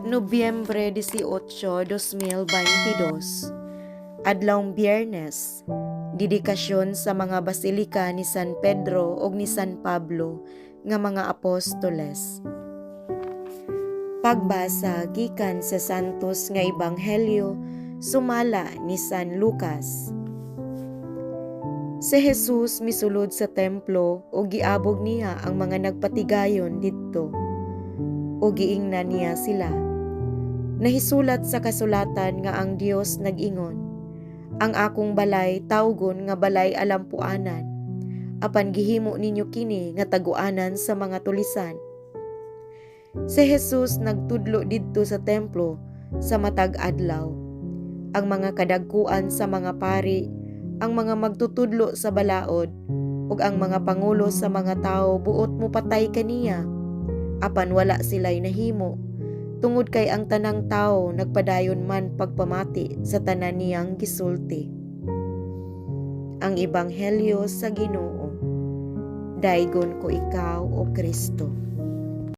Nobyembre 18, 2022, Adlawng Biyernes, dedikasyon sa mga basilika ni San Pedro ug ni San Pablo nga mga apostoles. Pagbasa gikan sa Santos nga Ebanghelyo sumala ni San Lucas. Si Jesus misulod sa templo ug giabog niya ang mga nagpatigayon didto ug giingnan niya sila. Nahisulat sa kasulatan nga ang Dios nag-ingon, ang akong balay tawgon nga balay alampuanan, apan gihimo ninyo kini nga taguanan sa mga tulisan. Si Jesus nagtudlo didto sa templo sa matag adlaw. Ang mga kadagkuan sa mga pari, ang mga magtutudlo sa balaod, ug ang mga pangulo sa mga tao buot mo patay kaniya, apan wala sila'y nahimo. Tungod kay ang tanang tao nagpadayon man pagpamati sa tanan niyang gisulti. Ang Ebanghelyo sa Ginoo. Daygon ko ikaw, O Kristo.